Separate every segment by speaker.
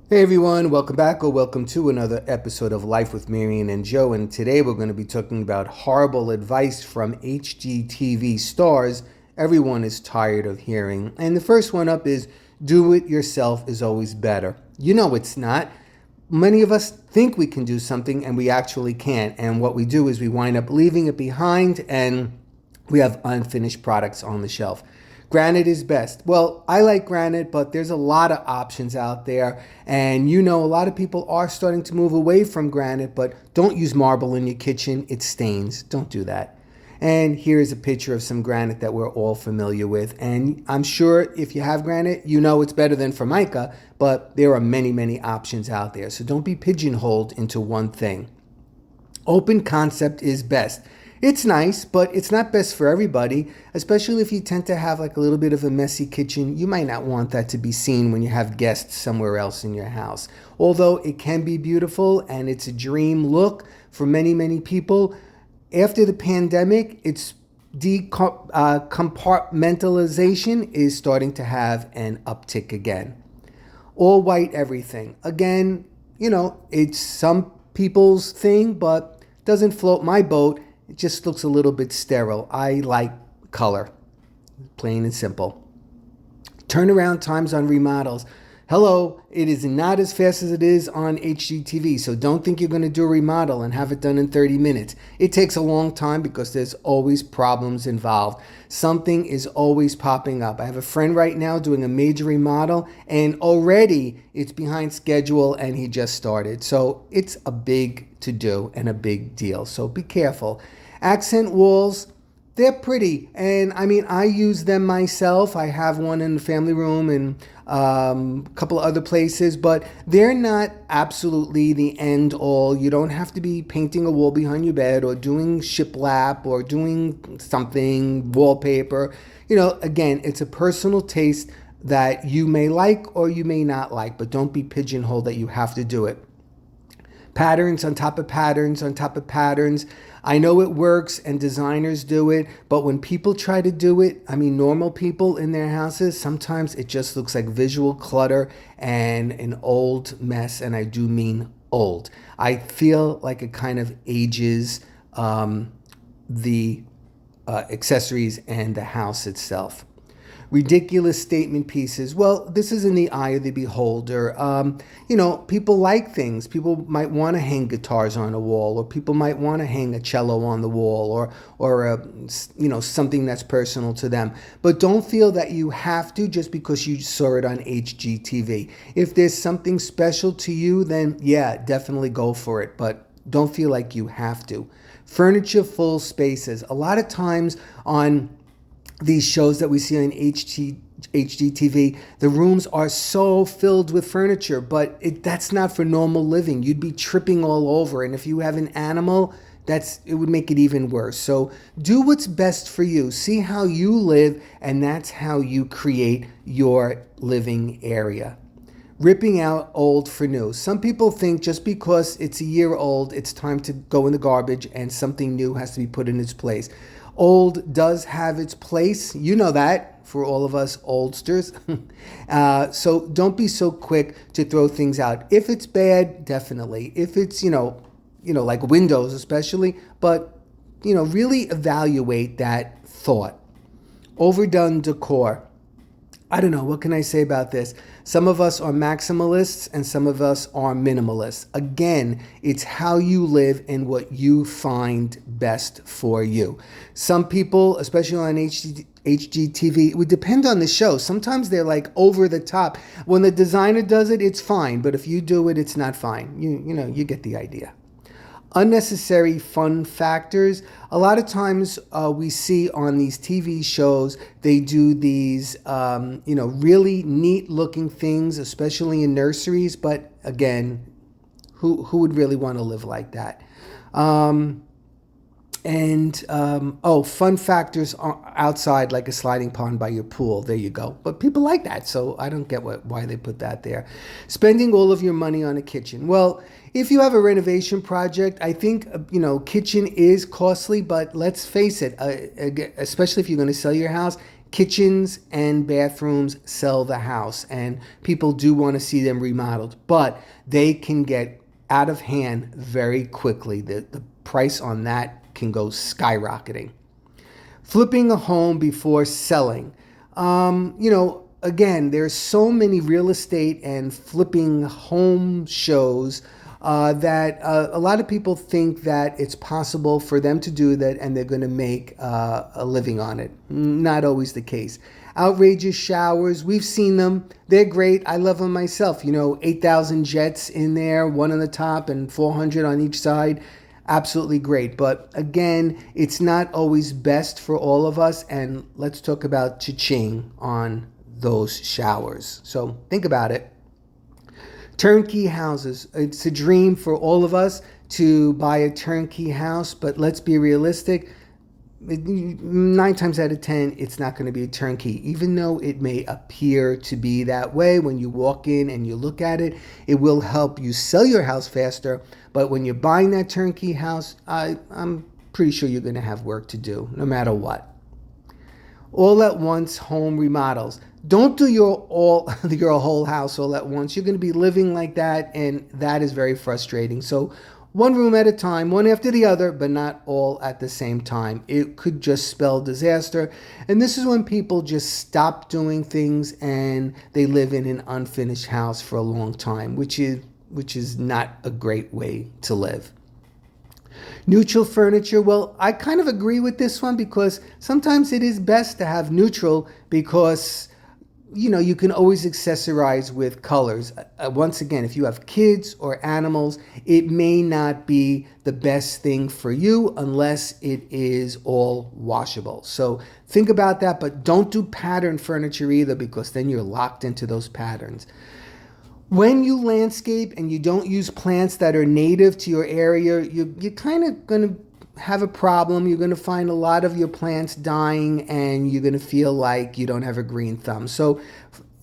Speaker 1: Hey everyone, welcome back or welcome to another episode of Life with Marion and Joe. And today we're going to be talking about horrible advice from HGTV stars everyone is tired of hearing. And the first one up is do it yourself is always better. You know it's not. Many of us think we can do something and we actually can't. And what we do is we wind up leaving it behind and we have unfinished products on the shelf. Granite is best. Well, I like granite, but there's a lot of options out there. And a lot of people are starting to move away from granite, but don't use marble in your kitchen. It stains. Don't do that. And here's a picture of some granite that we're all familiar with. And I'm sure if you have granite, you know it's better than Formica, but there are many, many options out there. So don't be pigeonholed into one thing. Open concept is best. It's nice, but it's not best for everybody, especially if you tend to have like a little bit of a messy kitchen. You might not want that to be seen when you have guests somewhere else in your house. Although it can be beautiful and it's a dream look for many, many people. After the pandemic, it's compartmentalization is starting to have an uptick again. All white everything. Again, it's some people's thing, but doesn't float my boat. It just looks a little bit sterile. I like color, plain and simple. Turnaround times on remodels. Hello, it is not as fast as it is on HGTV, so don't think you're going to do a remodel and have it done in 30 minutes. It takes a long time because there's always problems involved. Something is always popping up. I have a friend right now doing a major remodel, and already it's behind schedule, and he just started. So it's a big to-do and a big deal, so be careful. Accent walls, they're pretty, and I use them myself. I have one in the family room and a couple of other places, but they're not absolutely the end all. You don't have to be painting a wall behind your bed or doing shiplap or doing something, wallpaper. Again, it's a personal taste that you may like or you may not like, but don't be pigeonholed that you have to do it. Patterns on top of patterns on top of patterns. I know it works and designers do it, but when people try to do it, normal people in their houses, sometimes it just looks like visual clutter and an old mess, and I do mean old. I feel like it kind of ages the accessories and the house itself. Ridiculous statement pieces. Well, this is in the eye of the beholder. People like things. People might want to hang guitars on a wall, or people might want to hang a cello on the wall, or something that's personal to them. But don't feel that you have to just because you saw it on HGTV. If there's something special to you, then yeah, definitely go for it. But don't feel like you have to. Furniture full spaces. A lot of times on these shows that we see on HGTV, the rooms are so filled with furniture, but that's not for normal living. You'd be tripping all over, and if you have an animal, it would make it even worse. So do what's best for you. See how you live, and that's how you create your living area. Ripping out old for new. Some people think just because it's a year old, it's time to go in the garbage and something new has to be put in its place. Old does have its place. You know that for all of us oldsters. So don't be so quick to throw things out. If it's bad, definitely. If it's, like windows especially, but, really evaluate that thought. Overdone decor. I don't know, what can I say about this? Some of us are maximalists and some of us are minimalists. Again, it's how you live and what you find best for you. Some people, especially on HGTV, it would depend on the show. Sometimes they're like over the top. When the designer does it, it's fine. But if you do it, it's not fine. You get the idea. Unnecessary fun factors. A lot of times we see on these TV shows, they do these, really neat looking things, especially in nurseries. But again, who would really want to live like that? Fun factors outside, like a sliding pond by your pool. There you go. But people like that, so I don't get why they put that there. Spending all of your money on a kitchen. Well, if you have a renovation project, I think, kitchen is costly, but let's face it, especially if you're going to sell your house, Kitchens and bathrooms sell the house, and people do want to see them remodeled, but they can get out of hand very quickly. The price on that can go skyrocketing. Flipping a home before selling. Again, there's so many real estate and flipping home shows that a lot of people think that it's possible for them to do that and they're going to make a living on it. Not always the case. Outrageous showers, we've seen them. They're great. I love them myself. 8,000 jets in there, one on the top and 400 on each side. Absolutely great. But again, it's not always best for all of us. And let's talk about cha-ching on those showers. So think about it. Turnkey houses. It's a dream for all of us to buy a turnkey house, but let's be realistic. 9 times out of 10, it's not going to be a turnkey. Even though it may appear to be that way, when you walk in and you look at it, it will help you sell your house faster. But when you're buying that turnkey house, I'm pretty sure you're going to have work to do, no matter what. All at once home remodels. Don't do your whole house all at once. You're going to be living like that, and that is very frustrating. So one room at a time, one after the other, but not all at the same time. It could just spell disaster. And this is when people just stop doing things and they live in an unfinished house for a long time, which is not a great way to live. Neutral furniture. Well, I kind of agree with this one because sometimes it is best to have neutral because you can always accessorize with colors. Once again, if you have kids or animals, it may not be the best thing for you unless it is all washable. So think about that, but don't do pattern furniture either because then you're locked into those patterns. When you landscape and you don't use plants that are native to your area, you're kind of going to have a problem. You're going to find a lot of your plants dying and you're going to feel like you don't have a green thumb. So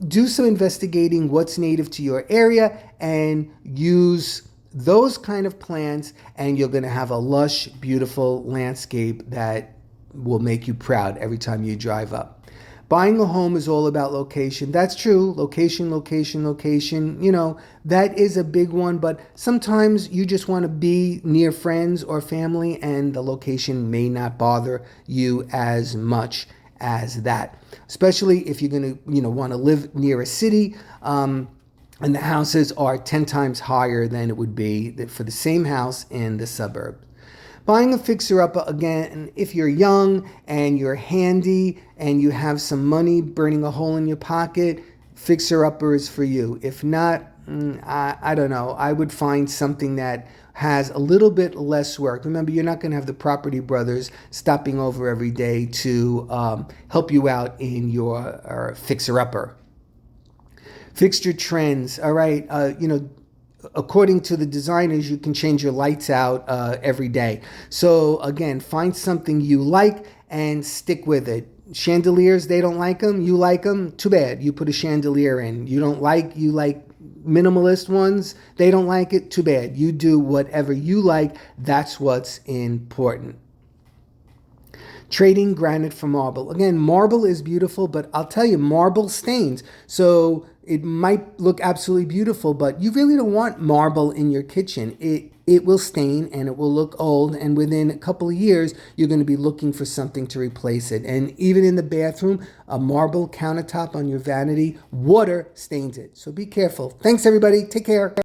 Speaker 1: do some investigating what's native to your area and use those kind of plants, and you're going to have a lush, beautiful landscape that will make you proud every time you drive up. Buying a home is all about location. That's true. Location, location, location. That is a big one, but sometimes you just want to be near friends or family and the location may not bother you as much as that. Especially if you're going to, want to live near a city, and the houses are 10 times higher than it would be for the same house in the suburb. Buying a fixer-upper, again, if you're young and you're handy and you have some money burning a hole in your pocket, fixer-upper is for you. If not, I don't know. I would find something that has a little bit less work. Remember, you're not going to have the property brothers stopping over every day to help you out in your fixer-upper. Fixture trends. All right, according to the designers, you can change your lights out every day. So again, find something you like and stick with it. Chandeliers, they don't like them. You like them. Too bad. You put a chandelier in. You like minimalist ones. They don't like it. Too bad. You do whatever you like. That's what's important. Trading granite for marble. Again, marble is beautiful, but I'll tell you, marble stains. So it might look absolutely beautiful, but you really don't want marble in your kitchen. It will stain and it will look old, and within a couple of years, you're going to be looking for something to replace it. And even in the bathroom, a marble countertop on your vanity, water stains it. So be careful. Thanks, everybody. Take care.